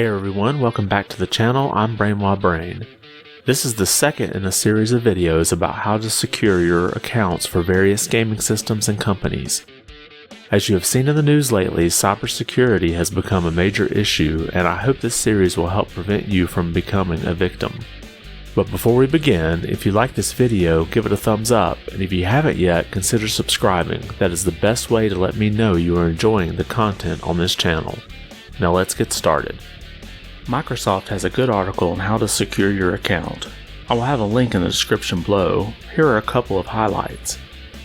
Hey everyone, welcome back to the channel. I'm Brainwa Brain. This is the second in a series of videos about how to secure your accounts for various gaming systems and companies. As you have seen in the news lately, cybersecurity has become a major issue, and I hope this series will help prevent you from becoming a victim. But before we begin, if you like this video, give it a thumbs up, and if you haven't yet, consider subscribing. That is the best way to let me know you are enjoying the content on this channel. Now let's get started. Microsoft has a good article on how to secure your account. I will have a link in the description below. Here are a couple of highlights.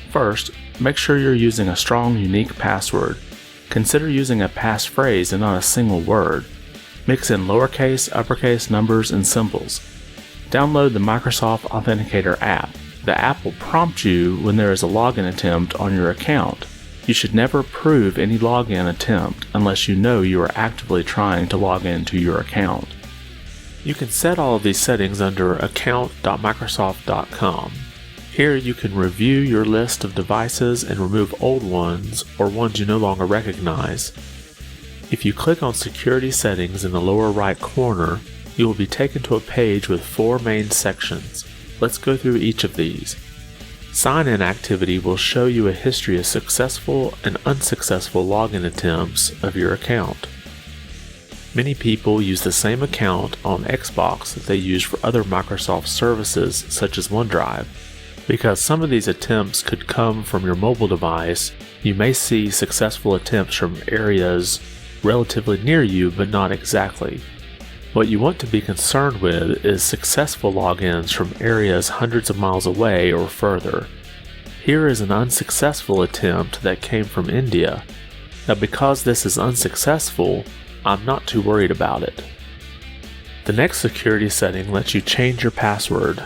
First, make sure you're using a strong, unique password. Consider using a passphrase and not a single word. Mix in lowercase, uppercase, numbers, and symbols. Download the Microsoft Authenticator app. The app will prompt you when there is a login attempt on your account. You should never approve any login attempt unless you know you are actively trying to log into your account. You can set all of these settings under account.microsoft.com. Here you can review your list of devices and remove old ones or ones you no longer recognize. If you click on Security Settings in the lower right corner, you will be taken to a page with 4 main sections. Let's go through each of these. Sign-in activity will show you a history of successful and unsuccessful login attempts of your account. Many people use the same account on Xbox that they use for other Microsoft services such as OneDrive. Because some of these attempts could come from your mobile device, you may see successful attempts from areas relatively near you but not exactly. What you want to be concerned with is successful logins from areas hundreds of miles away or further. Here is an unsuccessful attempt that came from India. Now because this is unsuccessful, I'm not too worried about it. The next security setting lets you change your password.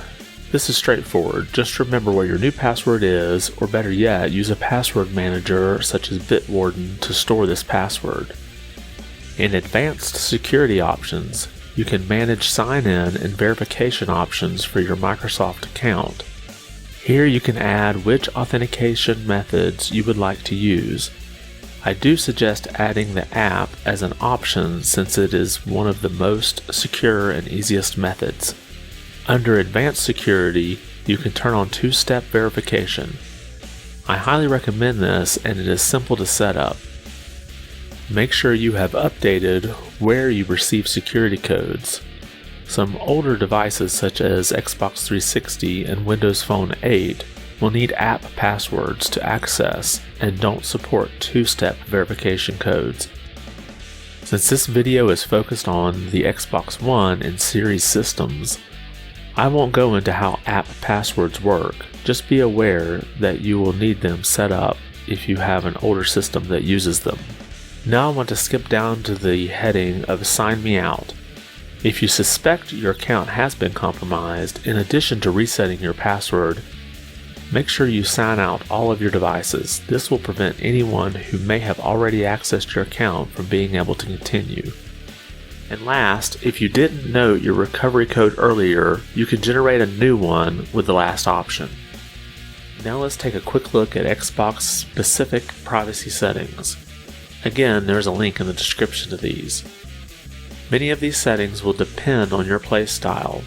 This is straightforward. Just remember what your new password is, or better yet, use a password manager such as Bitwarden to store this password. In advanced security options, you can manage sign-in and verification options for your Microsoft account. Here you can add which authentication methods you would like to use. I do suggest adding the app as an option since it is one of the most secure and easiest methods. Under Advanced Security, you can turn on two-step verification. I highly recommend this, and it is simple to set up. Make sure you have updated where you receive security codes. Some older devices such as Xbox 360 and Windows Phone 8 will need app passwords to access and don't support two-step verification codes. Since this video is focused on the Xbox One and Series systems, I won't go into how app passwords work. Just be aware that you will need them set up if you have an older system that uses them. Now I want to skip down to the heading of Sign Me Out. If you suspect your account has been compromised, in addition to resetting your password, make sure you sign out all of your devices. This will prevent anyone who may have already accessed your account from being able to continue. And last, if you didn't note your recovery code earlier, you can generate a new one with the last option. Now let's take a quick look at Xbox specific privacy settings. Again, there's a link in the description to these. Many of these settings will depend on your play style.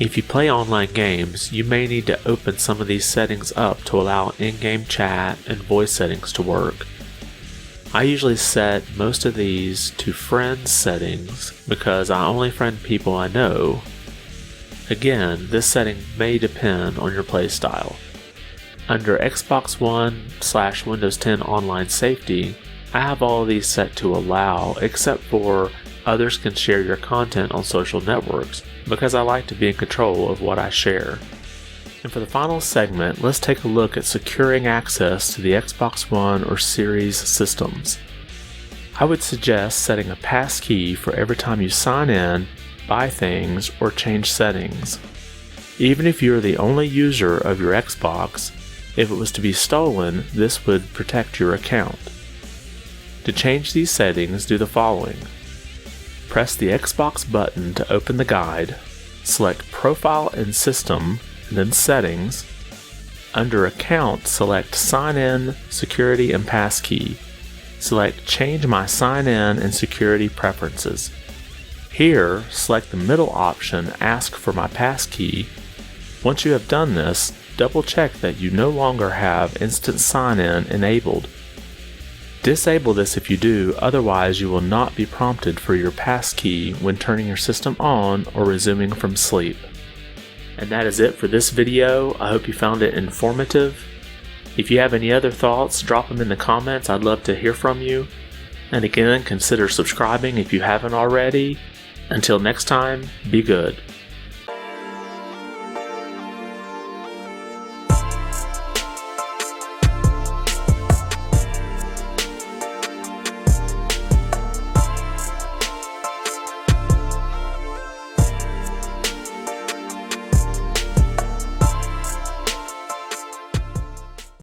If you play online games, you may need to open some of these settings up to allow in-game chat and voice settings to work. I usually set most of these to friends settings because I only friend people I know. Again, this setting may depend on your play style. Under Xbox One/Windows 10 Online Safety, I have all of these set to allow, except for others can share your content on social networks, because I like to be in control of what I share. And for the final segment, let's take a look at securing access to the Xbox One or Series systems. I would suggest setting a passkey for every time you sign in, buy things, or change settings. Even if you're the only user of your Xbox, if it was to be stolen, this would protect your account. To change these settings, do the following. Press the Xbox button to open the guide, select Profile and System, and then Settings. Under Account, select Sign In, Security, and Passkey. select Change My Sign-In and Security Preferences. Here, select the middle option, Ask for my passkey. Once you have done this, double-check that you no longer have Instant Sign-In enabled. Disable this if you do, otherwise you will not be prompted for your passkey when turning your system on or resuming from sleep. And that is it for this video. I hope you found it informative. If you have any other thoughts, drop them in the comments. I'd love to hear from you. And again, consider subscribing if you haven't already. Until next time, be good.